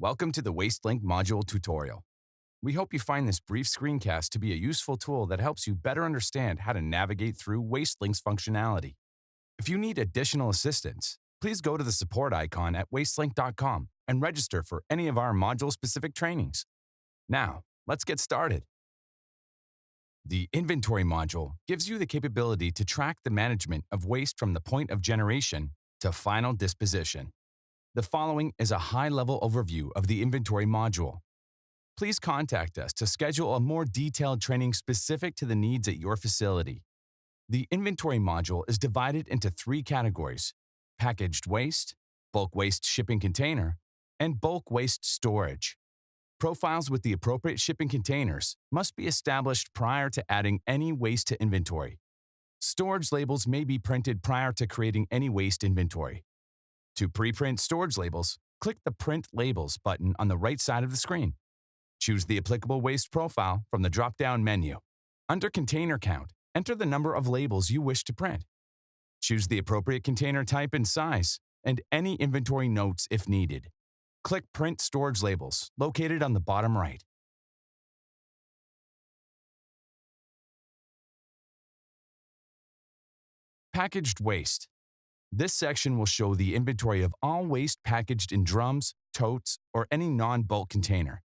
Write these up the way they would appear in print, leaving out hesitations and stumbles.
Welcome to the WasteLink module tutorial. We hope you find this brief screencast to be a useful tool that helps you better understand how to navigate through WasteLink's functionality. If you need additional assistance, please go to the support icon at wastelink.com and register for any of our module-specific trainings. Now, let's get started. The Inventory module gives you the capability to track the management of waste from the point of generation to final disposition. The following is a high-level overview of the Inventory module. Please contact us to schedule a more detailed training specific to the needs at your facility. The Inventory module is divided into three categories: packaged waste, bulk waste shipping container, and bulk waste storage. Profiles with the appropriate shipping containers must be established prior to adding any waste to inventory. Storage labels may be printed prior to creating any waste inventory. To pre-print storage labels, click the Print Labels button on the right side of the screen. Choose the applicable waste profile from the drop-down menu. Under Container Count, enter the number of labels you wish to print. Choose the appropriate container type and size, and any inventory notes if needed. Click Print Storage Labels, located on the bottom right. Packaged waste. This section will show the inventory of all waste packaged in drums, totes, or any non-bulk container.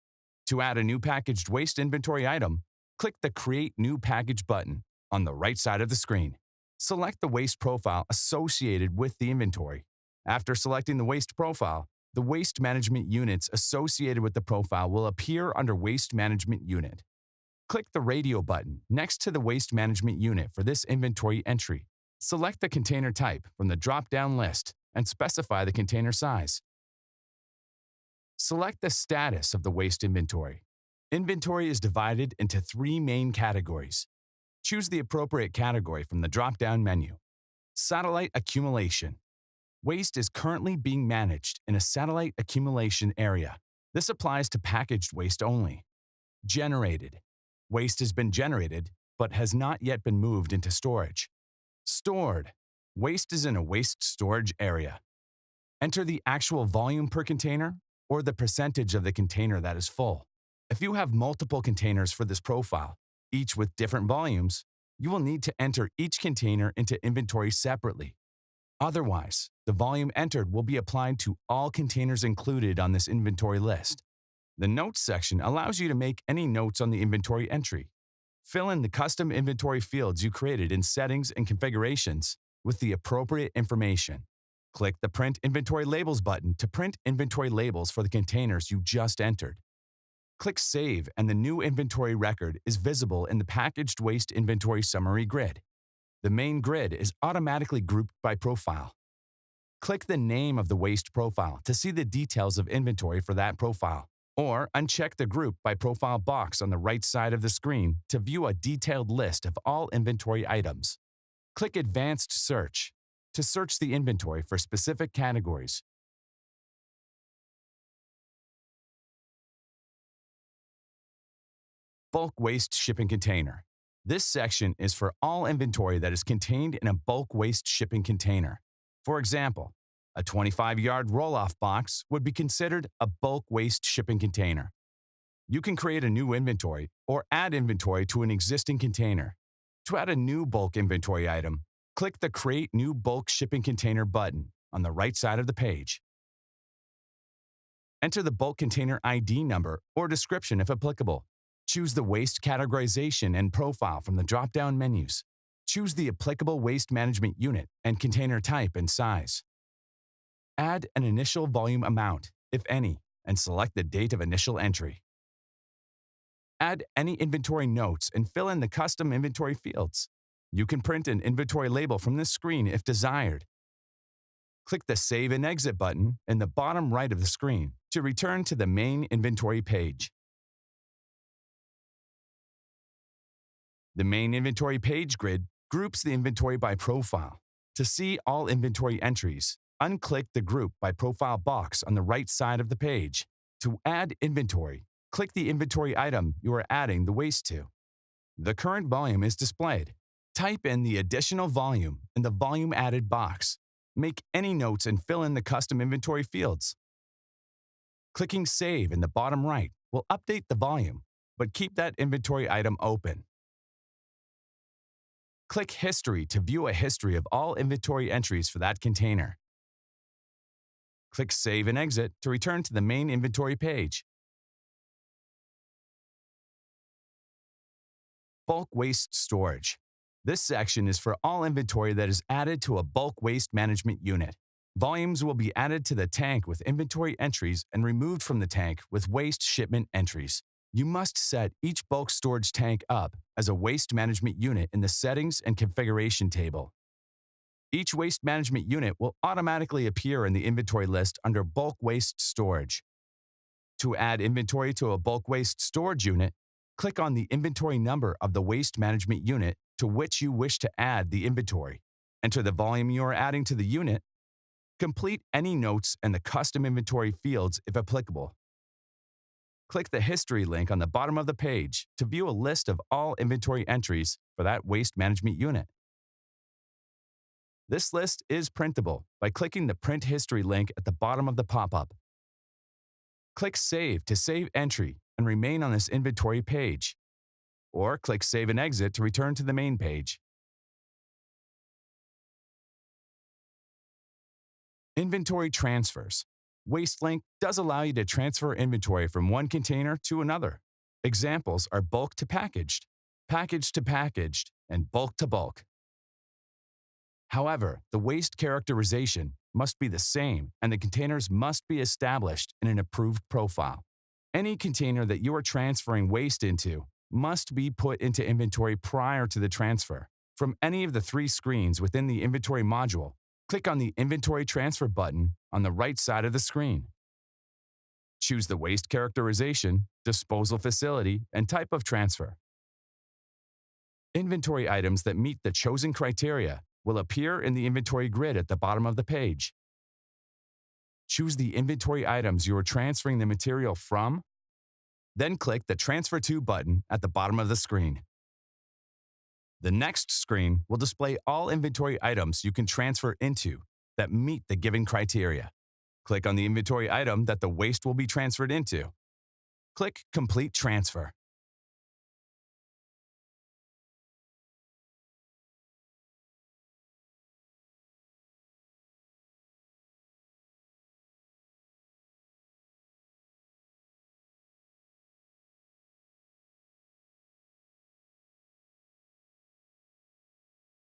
To add a new packaged waste inventory item, click the Create New Package button on the right side of the screen. Select the waste profile associated with the inventory. After selecting the waste profile, the waste management units associated with the profile will appear under Waste Management Unit. Click the radio button next to the waste management unit for this inventory entry. Select the container type from the drop-down list and specify the container size. Select the status of the waste inventory. Inventory is divided into three main categories. Choose the appropriate category from the drop-down menu. Satellite accumulation. Waste is currently being managed in a satellite accumulation area. This applies to packaged waste only. Generated. Waste has been generated but has not yet been moved into storage. Stored. Waste is in a waste storage area. Enter the actual volume per container or the percentage of the container that is full. If you have multiple containers for this profile, each with different volumes, you will need to enter each container into inventory separately. Otherwise, the volume entered will be applied to all containers included on this inventory list. The Notes section allows you to make any notes on the inventory entry. Fill in the custom inventory fields you created in Settings and Configurations with the appropriate information. Click the Print Inventory Labels button to print inventory labels for the containers you just entered. Click Save and the new inventory record is visible in the Packaged Waste Inventory Summary grid. The main grid is automatically grouped by profile. Click the name of the waste profile to see the details of inventory for that profile, or uncheck the Group by Profile box on the right side of the screen to view a detailed list of all inventory items. Click Advanced Search to search the inventory for specific categories. Bulk waste shipping container. This section is for all inventory that is contained in a bulk waste shipping container. For example, a 25-yard roll-off box would be considered a bulk waste shipping container. You can create a new inventory or add inventory to an existing container. To add a new bulk inventory item, click the Create New Bulk Shipping Container button on the right side of the page. Enter the bulk container ID number or description if applicable. Choose the waste categorization and profile from the drop-down menus. Choose the applicable waste management unit and container type and size. Add an initial volume amount, if any, and select the date of initial entry. Add any inventory notes and fill in the custom inventory fields. You can print an inventory label from this screen if desired. Click the Save and Exit button in the bottom right of the screen to return to the main inventory page. The main inventory page grid groups the inventory by profile. To see all inventory entries, unclick the Group by Profile box on the right side of the page. To add inventory, click the inventory item you are adding the waste to. The current volume is displayed. Type in the additional volume in the Volume Added box. Make any notes and fill in the custom inventory fields. Clicking Save in the bottom right will update the volume, but keep that inventory item open. Click History to view a history of all inventory entries for that container. Click Save and Exit to return to the main inventory page. Bulk Waste Storage. This section is for all inventory that is added to a bulk waste management unit. Volumes will be added to the tank with inventory entries and removed from the tank with waste shipment entries. You must set each bulk storage tank up as a waste management unit in the Settings and Configuration table. Each waste management unit will automatically appear in the inventory list under Bulk Waste Storage. To add inventory to a bulk waste storage unit, click on the inventory number of the waste management unit to which you wish to add the inventory. Enter the volume you are adding to the unit. Complete any notes and the custom inventory fields if applicable. Click the History link on the bottom of the page to view a list of all inventory entries for that waste management unit. This list is printable by clicking the Print History link at the bottom of the pop-up. Click Save to save entry and remain on this inventory page, or click Save and Exit to return to the main page. Inventory transfers. WasteLink does allow you to transfer inventory from one container to another. Examples are bulk to packaged, and bulk to bulk. However, the waste characterization must be the same and the containers must be established in an approved profile. Any container that you are transferring waste into must be put into inventory prior to the transfer. From any of the three screens within the inventory module, click on the Inventory Transfer button on the right side of the screen. Choose the waste characterization, disposal facility, and type of transfer. Inventory items that meet the chosen criteria will appear in the inventory grid at the bottom of the page. Choose the inventory items you are transferring the material from, then click the Transfer To button at the bottom of the screen. The next screen will display all inventory items you can transfer into that meet the given criteria. Click on the inventory item that the waste will be transferred into. Click Complete Transfer.